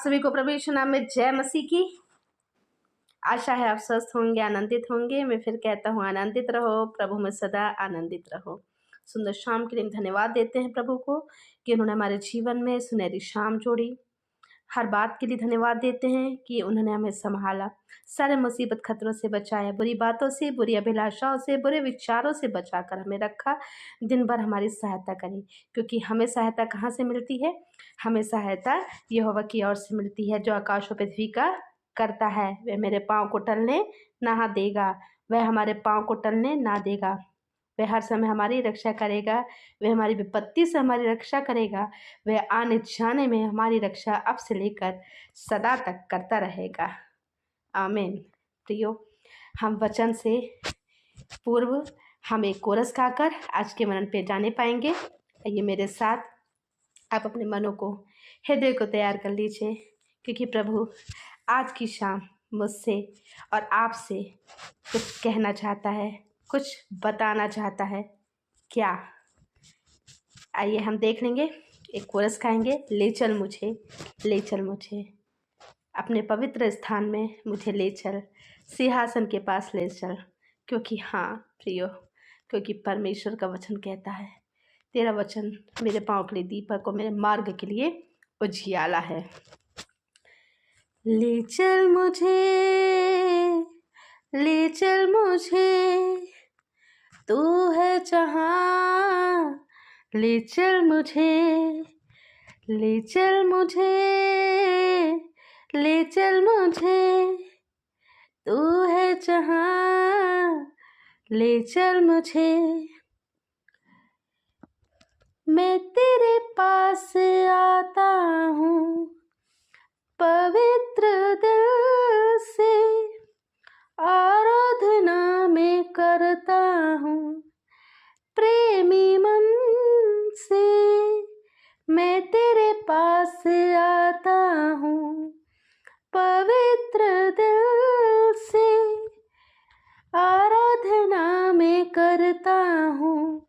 सभी को प्रभु यीशु नाम में जय मसीह की। आशा है आप स्वस्थ होंगे, आनंदित होंगे। मैं फिर कहता हूँ आनंदित रहो, प्रभु में सदा आनंदित रहो। सुंदर शाम के लिए धन्यवाद देते हैं प्रभु को कि उन्होंने हमारे जीवन में सुनहरी शाम जोड़ी। हर बात के लिए धन्यवाद देते हैं कि उन्होंने हमें संभाला, सारे मुसीबत खतरों से बचाया, बुरी बातों से, बुरी अभिलाषाओं से, बुरे विचारों से बचाकर हमें रखा। दिन भर हमारी सहायता करी, क्योंकि हमें सहायता कहाँ से मिलती है? हमें सहायता यहोवा की ओर से मिलती है, जो आकाश और पृथ्वी का करता है। वह मेरे पाँव को टलने ना देगा, वह हमारे पाँव को टलने ना देगा। वह हर समय हमारी रक्षा करेगा, वह हमारी विपत्ति से हमारी रक्षा करेगा, वह आने जाने में हमारी रक्षा अब से लेकर सदा तक करता रहेगा। आमीन। प्रियो, हम वचन से पूर्व हम एक कोरस गाकर आज के मनन पे जाने पाएंगे। ये मेरे साथ आप अपने मनों को, हृदय को तैयार कर लीजिए, क्योंकि प्रभु आज की शाम मुझसे और आपसे कुछ कहना चाहता है, कुछ बताना चाहता है। क्या? आइए हम देख लेंगे। एक कोरस गाएंगे, ले चल मुझे, ले चल मुझे अपने पवित्र स्थान में, मुझे ले चल, सिंहासन के पास ले चल। क्योंकि हाँ प्रियो, क्योंकि परमेश्वर का वचन कहता है, तेरा वचन मेरे पाँव के लिए दीपक और मेरे मार्ग के लिए उजियाला है। ले चल मुझे, ले चल मुझे, तू है जहाँ, ले चल मुझे, ले चल मुझे, ले चल मुझे, तू है जहाँ, ले चल मुझे। मैं तेरे पास आता हूँ पवित्र दिल से, आराधना में करता हूँ प्रेमी मन से। मैं तेरे पास आता हूँ पवित्र दिल से, आराधना में करता हूँ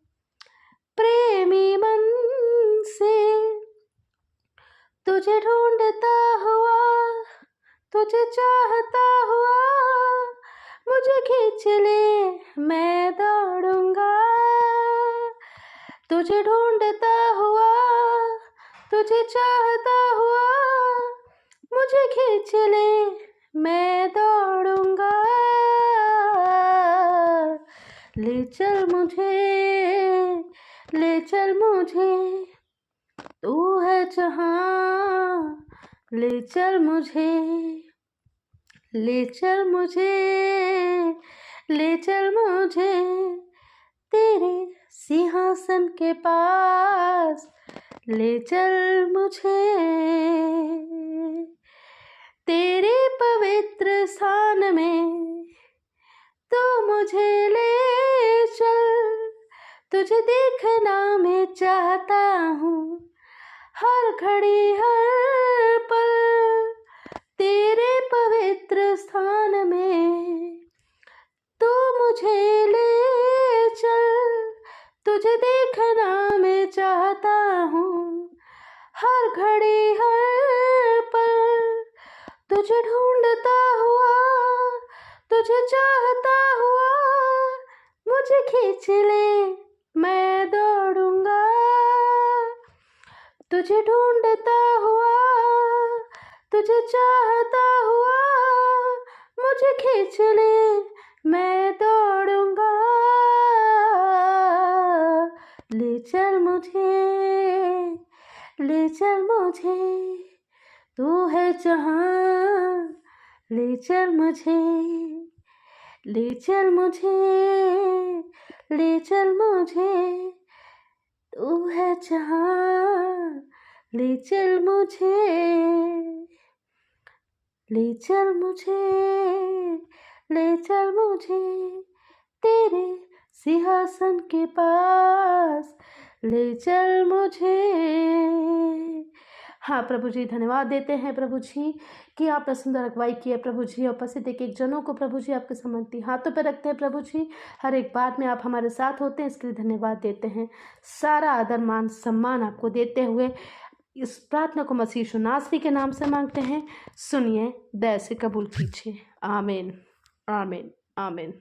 प्रेमी मन से। तुझे ढूंढता हुआ, तुझे चाहता हुआ, मुझे खींच ले मैं दौड़ूंगा। तुझे ढूंढता हुआ, तुझे चाहता हुआ, मुझे खींच ले मैं दौड़ूंगा। ले चल मुझे, ले चल मुझे, तू है जहाँ, ले चल मुझे, ले चल मुझे, ले चल मुझे, तेरे सिंहासन के पास ले चल मुझे। तेरे पवित्र स्थान में तू मुझे ले चल, तुझे देखना मैं चाहता हूँ हर घड़ी हर पल। तेरे पवित्र स्थान में तू मुझे ले चल, तुझे देखना मैं चाहता हूँ हर घड़ी हर पल। तुझे ढूंढता हुआ, तुझे चाहता हुआ, मुझे खींच ले मैं दौड़ूंगा। तुझे ढूंढता हुआ, तुझे चाहता हुआ, मुझे खींच ले मैं दौड़ूंगा। ले चल मुझे, ले चल मुझे, तू है जहाँ, ले चल मुझे, ले चल मुझे, ले चल मुझे, तू है जहाँ, ले चल मुझे, ले चल मुझे, ले चल मुझे, तेरे सिंहासन के पास ले चल मुझे। हाँ प्रभु जी, धन्यवाद देते हैं प्रभु जी कि आपने सुंदर अगुवाई की है प्रभु जी। उपस्थित एक जनों को प्रभु जी आपके समर्थी हाथों पर रखते हैं प्रभु जी। हर एक बात में आप हमारे साथ होते हैं, इसके लिए धन्यवाद देते हैं। सारा आदर मान सम्मान आपको देते हुए इस प्रार्थना को मसीह यीशु नासरी के नाम से मांगते हैं, सुनिए, दया से कबूल कीजिए। आमीन, आमीन, आमीन।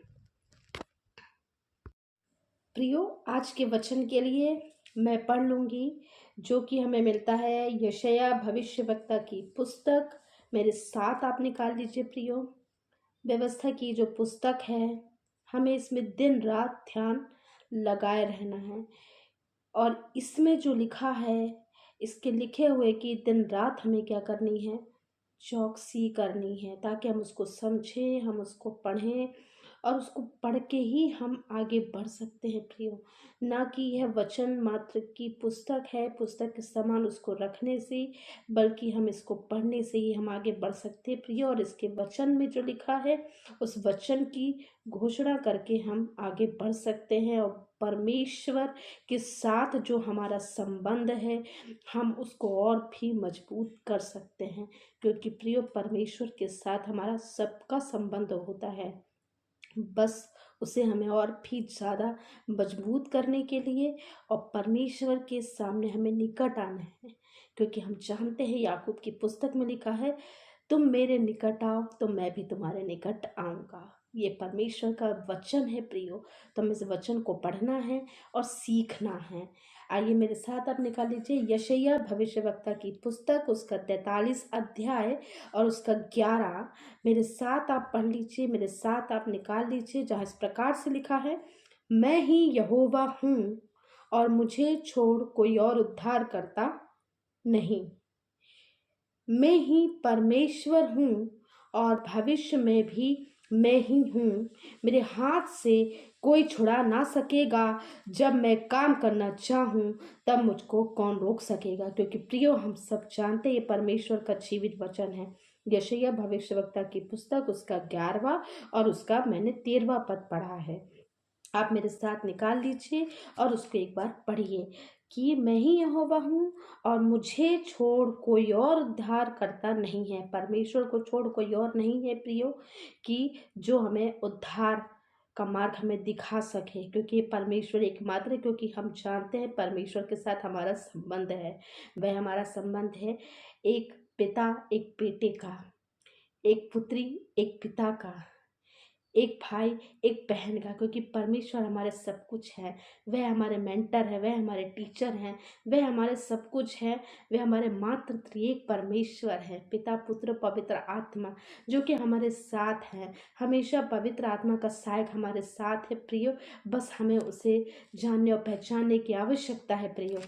प्रियो, आज के वचन के लिए मैं पढ़ लूँगी, जो कि हमें मिलता है यशायाह भविष्यवक्ता की पुस्तक। मेरे साथ आप निकाल लीजिए प्रियो। व्यवस्था की जो पुस्तक है, हमें इसमें दिन रात ध्यान लगाए रहना है। और इसमें जो लिखा है, इसके लिखे हुए कि दिन रात हमें क्या करनी है, चौकसी करनी है, ताकि हम उसको समझें, हम उसको पढ़ें और उसको पढ़ के ही हम आगे बढ़ सकते हैं प्रियो। ना कि यह वचन मात्र की पुस्तक है, पुस्तक के समान उसको रखने से, बल्कि हम इसको पढ़ने से ही हम आगे बढ़ सकते हैं प्रियो। और इसके वचन में जो लिखा है, उस वचन की घोषणा करके हम आगे बढ़ सकते हैं। और परमेश्वर के साथ जो हमारा संबंध है, हम उसको और भी मजबूत कर सकते हैं, क्योंकि प्रियो परमेश्वर के साथ हमारा सबका संबंध होता है। बस उसे हमें और भी ज़्यादा मजबूत करने के लिए और परमेश्वर के सामने हमें निकट आना है, क्योंकि हम जानते हैं याकूब की पुस्तक में लिखा है, तुम मेरे निकट आओ तो मैं भी तुम्हारे निकट आऊँगा। ये परमेश्वर का वचन है प्रियो, तो हमें इस वचन को पढ़ना है और सीखना है। आइए मेरे साथ आप निकाल लीजिए यशायाह भविष्यवक्ता की पुस्तक, उसका 43 अध्याय और उसका 11। मेरे साथ आप पढ़ लीजिए, मेरे साथ आप निकाल लीजिए, जहाँ इस प्रकार से लिखा है, मैं ही यहोवा हूँ और मुझे छोड़ कोई और उद्धार करता नहीं। मैं ही परमेश्वर हूँ और भविष्य में भी मैं ही हूँ। मेरे हाथ से कोई छुड़ा ना सकेगा। जब मैं काम करना चाहूँ तब मुझको कौन रोक सकेगा। क्योंकि प्रियो, हम सब जानते हैं ये परमेश्वर का जीवित वचन है। यशायाह भविष्यवक्ता की पुस्तक, उसका 11वां और उसका मैंने 13वां पद पढ़ा है। आप मेरे साथ निकाल लीजिए और उसको एक बार पढ़िए कि मैं ही यहोवा हूँ और मुझे छोड़ कोई और उद्धार करता नहीं है। परमेश्वर को छोड़ कोई और नहीं है प्रियो, कि जो हमें उद्धार का मार्ग हमें दिखा सके, क्योंकि ये परमेश्वर एकमात्र है। क्योंकि हम जानते हैं परमेश्वर के साथ हमारा संबंध है, वह हमारा संबंध है एक पिता एक बेटे का, एक पुत्री एक पिता का, एक भाई एक बहन का। क्योंकि परमेश्वर हमारे सब कुछ है, वह हमारे मेंटर है, वह हमारे टीचर हैं, वह हमारे सब कुछ है, वह हमारे मात्र त्रिएक परमेश्वर है, पिता पुत्र पवित्र आत्मा, जो कि हमारे साथ हैं हमेशा। पवित्र आत्मा का सहायक हमारे साथ है प्रियो। बस हमें उसे जानने और पहचानने की आवश्यकता है प्रियो।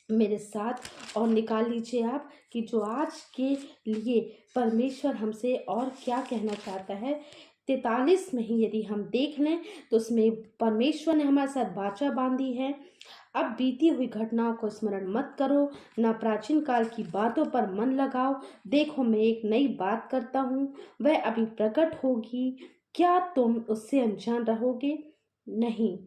मेरे साथ और निकाल लीजिए आप कि जो आज के लिए परमेश्वर हमसे और क्या कहना चाहता है। 43 में ही यदि हम देख लें तो उसमें परमेश्वर ने हमारे साथ वाचा बांधी है। अब बीती हुई घटनाओं को स्मरण मत करो, ना प्राचीन काल की बातों पर मन लगाओ। देखो, मैं एक नई बात करता हूँ, वह अभी प्रकट होगी, क्या तुम उससे अनजान रहोगे? नहीं,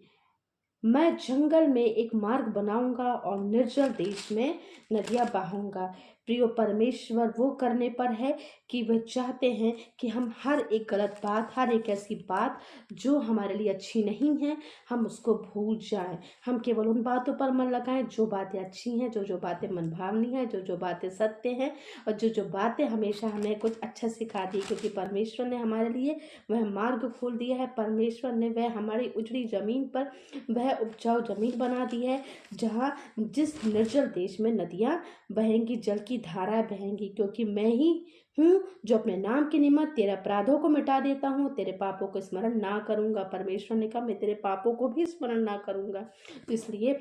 मैं जंगल में एक मार्ग बनाऊंगा और निर्जल देश में नदियां बहाऊंगा। प्रियो, परमेश्वर वो करने पर है कि वह चाहते हैं कि हम हर एक गलत बात, हर एक ऐसी बात जो हमारे लिए अच्छी नहीं है, हम उसको भूल जाएं। हम केवल उन बातों पर मन लगाएं जो बातें अच्छी हैं, जो बातें मनभावनी हैं, जो बातें सत्य हैं और जो बातें हमेशा हमें कुछ अच्छा सिखा दी। क्योंकि परमेश्वर ने हमारे लिए वह मार्ग खोल दिया है। परमेश्वर ने वह हमारी उजड़ी ज़मीन पर वह उपजाऊ जमीन बना दी है, जहाँ जिस निर्जल देश में नदियाँ बहेंगी, जल की धाराएं बहेंगी। क्योंकि मैं ही हूँ जो अपने नाम के निमित्त तेरे अपराधों को मिटा देता हूँ, तेरे पापों को स्मरण ना करूँगा। परमेश्वर ने कहा, मैं तेरे पापों को भी स्मरण ना करूँगा। तो इसलिए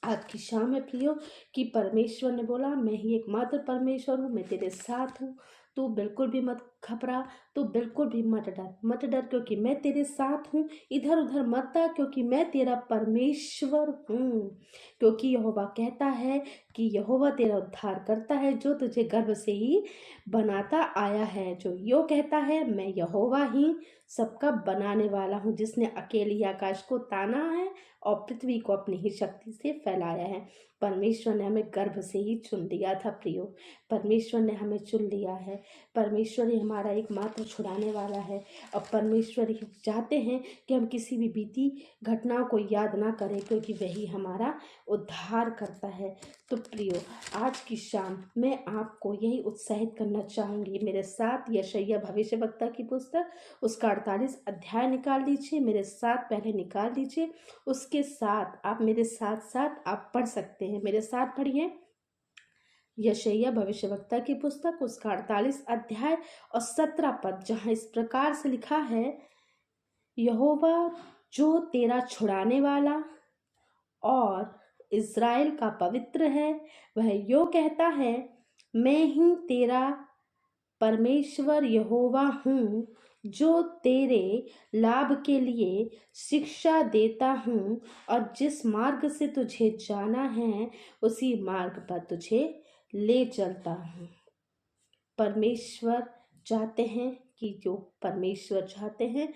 आज की शाम है प्रियो कि परमेश्वर ने बोला, मैं ही एकमात्र परमेश्वर हूँ, मैं तेरे साथ हूँ। तू बिल्कुल भी मत घबरा, तू बिल्कुल भी मत डर, क्योंकि मैं तेरे साथ हूँ। इधर उधर मत आ, क्योंकि मैं तेरा परमेश्वर हूँ। क्योंकि यहोवा कहता है कि यहोवा तेरा उद्धार करता है, जो तुझे गर्भ से ही बनाता आया है। जो यो कहता है, मैं यहोवा ही सबका बनाने वाला हूँ, जिसने अकेली आकाश को ताना है और पृथ्वी को अपनी ही शक्ति से फैलाया है। परमेश्वर ने हमें गर्भ से ही चुन लिया था प्रियो। परमेश्वर ने हमें चुन लिया है। परमेश्वर ही हमारा एकमात्र छुड़ाने वाला है। और परमेश्वर ही चाहते हैं कि हम किसी भी बीती घटनाओं को याद ना करें, क्योंकि वही हमारा उद्धार करता है। तो प्रियो, आज की शाम मैं आपको यही उत्साहित करना चाहूँगी, मेरे साथ यशायाह भविष्यवक्ता की पुस्तक उसका 48 अध्याय निकाल लीजिए, मेरे साथ पहले निकाल लीजिए। उसके साथ आप मेरे साथ साथ आप पढ़ सकते हैं, मेरे साथ पढ़िए। यशायाह भविष्यवक्ता की पुस्तक उसका 48 अध्याय और 17 पद, जहाँ इस प्रकार से लिखा है, यहोवा जो तेरा छुड़ाने वाला और इज़राइल का पवित्र है, वह यो कहता है, मैं ही तेरा परमेश्वर यहोवा हूँ, जो तेरे लाभ के लिए शिक्षा देता हूँ, और जिस मार्ग से तुझे जाना है उसी मार्ग पर तुझे ले चलता हूँ। परमेश्वर चाहते हैं कि जो परमेश्वर चाहते हैं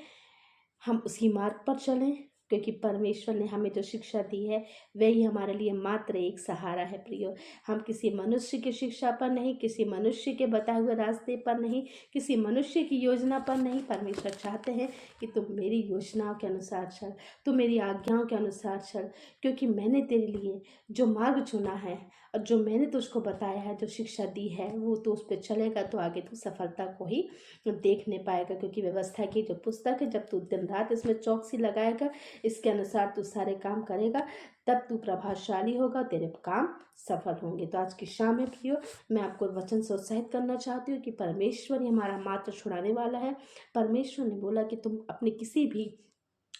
हम उसी मार्ग पर चलें, क्योंकि परमेश्वर ने हमें जो शिक्षा दी है वही हमारे लिए मात्र एक सहारा है प्रियो। हम किसी मनुष्य की शिक्षा पर नहीं, किसी मनुष्य के बताए हुए रास्ते पर नहीं, किसी मनुष्य की योजना पर नहीं। परमेश्वर चाहते हैं कि तुम मेरी योजनाओं के अनुसार चल, तुम मेरी आज्ञाओं के अनुसार चल, क्योंकि मैंने तेरे लिए जो मार्ग चुना है और जो मैंने तुझको बताया है, जो शिक्षा दी है, वो तो उस पर चलेगा तो आगे तू सफलता को ही देख नहीं पाएगा। क्योंकि व्यवस्था की जो पुस्तक है, जब तू दिन रात इसमें चौकसी लगाएगा, इसके अनुसार तू सारे काम करेगा, तब तू प्रभावशाली होगा, तेरे काम सफल होंगे। तो आज की शाम है प्रियो, मैं आपको वचन से उत्साहित करना चाहती हूँ कि परमेश्वर ही हमारा मात्र छुड़ाने वाला है। परमेश्वर ने बोला कि तुम अपने किसी भी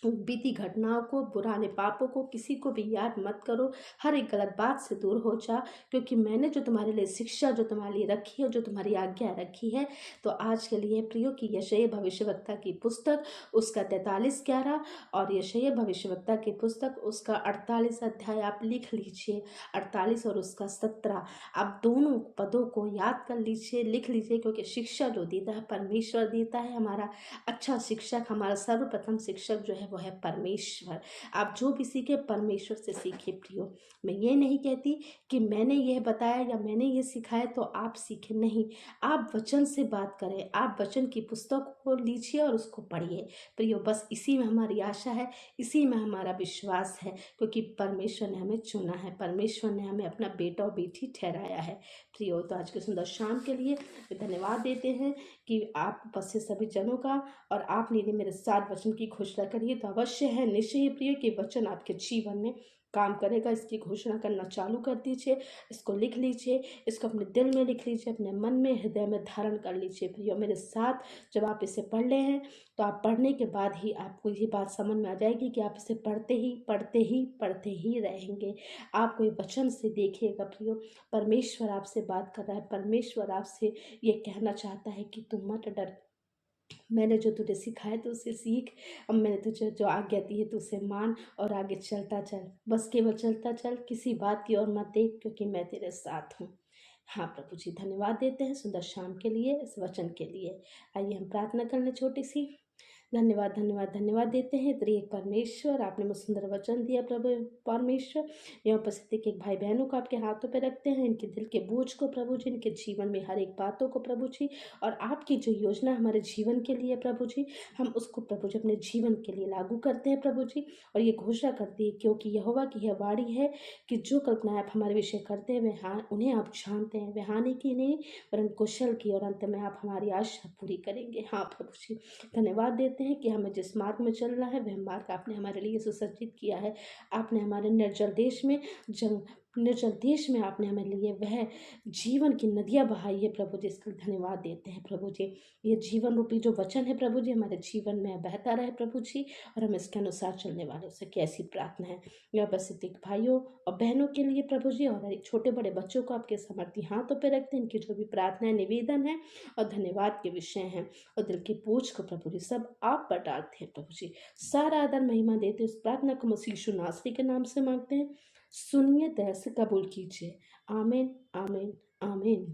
बीती घटनाओं को, पुराने पापों को, किसी को भी याद मत करो, हर एक गलत बात से दूर हो जा, क्योंकि मैंने जो तुम्हारे लिए शिक्षा जो तुम्हारे लिए रखी है, जो तुम्हारी आज्ञा रखी है। तो आज के लिए प्रियो कि यशायाह भविष्यवक्ता की पुस्तक उसका 43:11 और यशायाह भविष्यवक्ता की पुस्तक उसका 48 अध्याय आप लिख लीजिए, 48 और उसका 17, आप दोनों पदों को याद कर लीजिए, लिख लीजिए, क्योंकि शिक्षा जो देता है परमेश्वर देता है। हमारा अच्छा शिक्षक, हमारा सर्वप्रथम शिक्षक जो है वो है परमेश्वर। आप जो भी सीखे परमेश्वर से सीखे प्रियो। मैं ये नहीं कहती कि मैंने यह बताया या मैंने ये सिखाया तो आप सीखें, नहीं। आप वचन से बात करें, आप वचन की पुस्तक को लीजिए और उसको पढ़िए प्रियो। बस इसी में हमारी आशा है, इसी में हमारा विश्वास है, क्योंकि परमेश्वर ने हमें चुना है, परमेश्वर ने हमें अपना बेटा और बेटी ठहराया है प्रियो। तो आज के सुंदर शाम के लिए धन्यवाद देते हैं कि आप उपस्थित सभी जनों का, और आपने यदि मेरे साथ वचन की घोषणा करिए तो अवश्य है, निश्चय ही प्रिय कि वचन आपके जीवन में काम करेगा। इसकी घोषणा करना चालू कर दीजिए, इसको लिख लीजिए, इसको अपने दिल में लिख लीजिए, अपने मन में, हृदय में धारण कर लीजिए प्रियो। मेरे साथ जब आप इसे पढ़ ले हैं तो आप पढ़ने के बाद ही आपको ये बात समझ में आ जाएगी कि आप इसे पढ़ते ही पढ़ते ही पढ़ते ही रहेंगे। आप कोई वचन से देखिएगा प्रियो, परमेश्वर आपसे बात कर रहा है, परमेश्वर आपसे ये कहना चाहता है कि तुम मत डर, मैंने जो तुझे सिखाया तो उसे सीख, अब मैंने तुझे जो आज्ञा दी है तो उसे मान और आगे चलता चल, बस केवल चलता चल, किसी बात की ओर मत देख, क्योंकि मैं तेरे साथ हूँ। हाँ प्रभु जी, धन्यवाद देते हैं सुंदर शाम के लिए, इस वचन के लिए। आइए हम प्रार्थना कर लें छोटी सी। धन्यवाद धन्यवाद धन्यवाद देते हैं त्रिएक परमेश्वर, आपने मुझे सुंदर वचन दिया प्रभु परमेश्वर। यहाँ उपस्थित एक भाई बहनों को आपके हाथों पे रखते हैं, इनके दिल के बोझ को प्रभु जी, इनके जीवन में हर एक बातों को प्रभु जी, और आपकी जो योजना हमारे जीवन के लिए प्रभु जी, हम उसको प्रभु जी अपने जीवन के लिए लागू करते हैं प्रभु जी। और ये घोषणा करती है, क्योंकि यहोवा की यह वाणी है कि जो कल्पनाएं आप हमारे विषय करते हैं वह उन्हें आप जानते हैं, वह हानि की नहीं परंतु कुशल की, और अंत में आप हमारी आशा पूरी करेंगे। हाँ प्रभु जी, धन्यवाद देते हैं कि हमें जिस मार्ग में चलना है वह मार्ग आपने हमारे लिए सुसज्जित किया है। आपने हमारे निर्जल देश में आपने हमें लिए वह जीवन की नदियाँ बहाई है प्रभु जी, इसके लिए धन्यवाद देते हैं प्रभु जी। ये जीवन रूपी जो वचन है प्रभु जी हमारे जीवन में बहता रहे प्रभु जी, और हम इसके अनुसार चलने वालों से कैसी प्रार्थना है। यहाँ उपस्थित भाइयों और बहनों के लिए प्रभु जी, और छोटे बड़े बच्चों को आपके समर्थी हाथों पर रखते हैं, इनकी जो भी प्रार्थनाएं, निवेदन है और धन्यवाद के विषय हैं और दिल की पूछ को प्रभु जी सब आप पर डालते हैं प्रभु जी। सारा आदर महिमा देते इस प्रार्थना को मसीह यीशु नासरी के नाम से मांगते हैं, सुनिए, दया से कबूल कीजिए। आमीन आमीन आमीन।